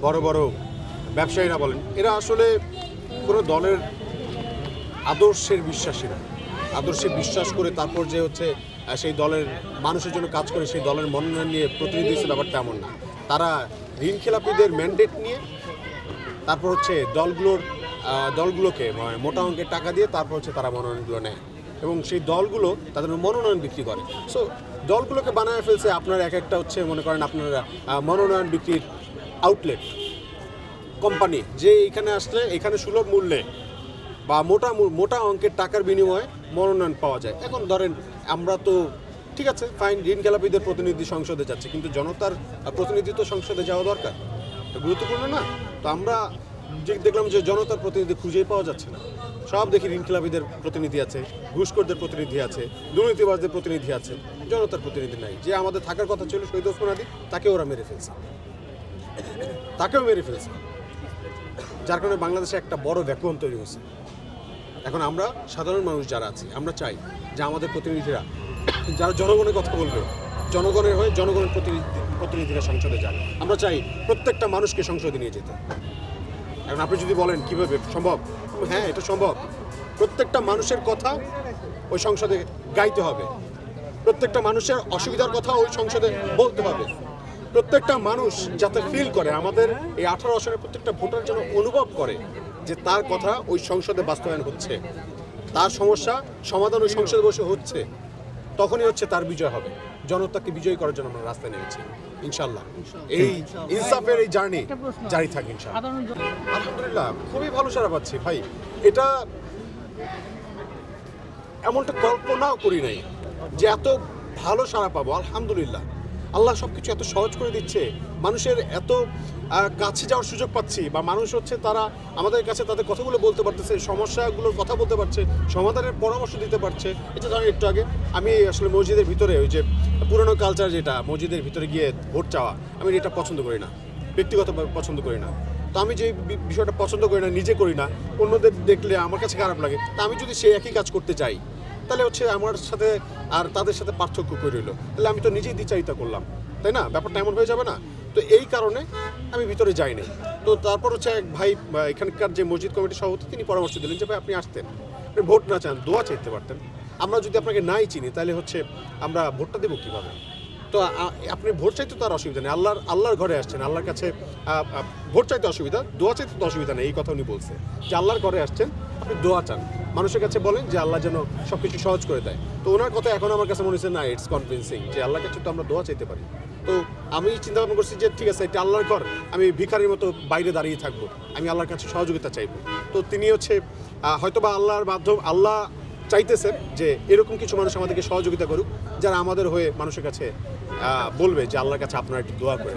বড় বড় ব্যবসায়ীরা বলেন, এরা আসলে কোনো দলের আদর্শের বিশ্বাসী না। আদর্শে বিশ্বাস করে তারপর যে হচ্ছে সেই দলের মানুষের জন্য কাজ করে সেই দলের মনোনয়ন নিয়ে প্রতিনিধি হিসেবে ব্যাপারটা এমন না। তারা ঋণখেলাপিদের ম্যান্ডেট নিয়ে তারপর হচ্ছে দলগুলোকে মোটা অঙ্কের টাকা দিয়ে তারপর হচ্ছে তারা মনোনয়নগুলো নেয় এবং সেই দলগুলো তাদের মনোনয়ন বিক্রি করে। সো দলগুলোকে বানায় ফেলছে আপনার এক একটা হচ্ছে মনে করেন আপনার মনোনয়ন বিক্রির আউটলেট কোম্পানি, যে এখানে আসলে এখানে সুলভ মূল্যে বা মোটা অঙ্কের টাকার বিনিময়ে মনোনয়ন পাওয়া যায়। এখন ধরেন আমরা তো ঠিক আছে ফাইন, ঋণখেলাপিদের প্রতিনিধি সংসদে যাচ্ছে, কিন্তু জনতার প্রতিনিধি তো সংসদে যাওয়া দরকার, গুরুত্বপূর্ণ না? তো আমরা দেখলাম যে জনতার প্রতিনিধি খুঁজেই পাওয়া যাচ্ছে না। সব দেখি ঋণখেলাপিদের প্রতিনিধি আছে, ঘুষখোরদের প্রতিনিধি আছে, দুর্নীতিবাজদের প্রতিনিধি আছে, জনতার প্রতিনিধি নাই। যে আমাদের থাকার কথা ছিল শহীদ ওসমান আলী, তাকেও ওরা মেরে ফেলছে, যার কারণে বাংলাদেশে একটা বড় ভ্যাকুয়াম তৈরি হয়েছে। এখন আমরা সাধারণ মানুষ যারা আছি, আমরা চাই যে আমাদের প্রতিনিধিরা যারা জনগণের কথা বলবে, জনগণের হয়ে জনগণের প্রতিনিধিরা সংসদে যান। আমরা চাই প্রত্যেকটা মানুষকে সংসদে নিয়ে যেতে। এখন আপনি যদি বলেন কীভাবে সম্ভব, হ্যাঁ এটা সম্ভব। প্রত্যেকটা মানুষের কথা ওই সংসদে গাইতে হবে, প্রত্যেকটা মানুষের অসুবিধার কথা ওই সংসদে বলতে হবে। প্রত্যেকটা মানুষ যাতে ফিল করে, আমাদের এই 18 আসনের প্রত্যেকটা ভোটার যেন অনুভব করে যে তার কথা ওই সংসদে বাস্তবায়ন হচ্ছে, তার সমস্যা সমাধান ওই সংসদে বসে হচ্ছে, তখনই হচ্ছে তার বিজয় হবে। জনতাকে বিজয়ী করার জন্য আমরা রাস্তায় নেমেছি ইনশাল্লাহ। এই ইনসাফের এই জার্নি জারি থাকে ইনশাল্লাহ। আলহামদুলিল্লাহ খুবই ভালো সাড়া পাচ্ছি ভাই। এটা এমনটা কল্পনাও করি নাই যে এত ভালো সাড়া পাবো। আলহামদুলিল্লাহ, আল্লাহ সব কিছু এত সহজ করে দিচ্ছে, মানুষের এত কাছে যাওয়ার সুযোগ পাচ্ছি, বা মানুষ হচ্ছে তারা আমাদের কাছে তাদের কথাগুলো বলতে পারতেছে, সমস্যাগুলোর কথা বলতে পারছে, সমাধানের পরামর্শ দিতে পারছে। এটা ধরেন একটু আগে আমি আসলে মসজিদের ভিতরে ওই যে পুরনো কালচার, যেটা মসজিদের ভিতরে গিয়ে ভোট চাওয়া, আমি এটা পছন্দ করি না, ব্যক্তিগতভাবে পছন্দ করি না। তো আমি যে বিষয়টা পছন্দ করি না, নিজে করি না, অন্যদের দেখলে আমার কাছে খারাপ লাগে। তা আমি যদি সেই একই কাজ করতে চাই, তাহলে হচ্ছে আমার সাথে আর তাদের সাথে পার্থক্য করে রইল, তাহলে আমি তো নিজেই দ্বিচারিতা করলাম, তাই না? ব্যাপারটা এমন হয়ে যাবে না? তো এই কারণে আমি ভিতরে যাইনি। তো তারপর হচ্ছে এক ভাই, এখানকার যে মসজিদ কমিটির সভাপতি, তিনি পরামর্শ দিলেন যে ভাই আপনি আসতেন, আপনি ভোট না চান, দোয়া চাইতে পারতেন। আমরা যদি আপনাকে নাই চিনি তাহলে হচ্ছে আমরা ভোটটা দেবো কীভাবে? তো আপনি ভোট চাইতে তো আর অসুবিধা নেই, আল্লাহর ঘরে আসছেন, আল্লাহর কাছে ভোট চাইতে অসুবিধা, দোয়া চাইতে তো অসুবিধা নেই। এই কথা উনি বলছে যে আল্লাহর ঘরে আসছেন, আপনি দোয়া চান, মানুষের কাছে বলেন যে আল্লাহ যেন সব কিছু সহজ করে দেয়। তো ওনার কথা এখন আমার কাছে মনে হচ্ছে না, ইটস কনভিন্সিং, যে আল্লাহর কাছে তো আমরা দোয়া চাইতে পারি। তো আমি চিন্তা ভাবনা করছি যে ঠিক আছে, এটা আল্লাহর ঘর, আমি ভিখারির মতো বাইরে দাঁড়িয়ে থাকবো, আমি আল্লাহর কাছে সহযোগিতা চাইবো। তো তিনি হচ্ছে হয়তোবা আল্লাহর মাধ্যম, আল্লাহ চাইতেছেন যে এরকম কিছু মানুষ আমাদেরকে সহযোগিতা করুক, যারা আমাদের হয়ে মানুষের কাছে বলবে যে আল্লাহর কাছে আপনারা একটু দোয়া করে।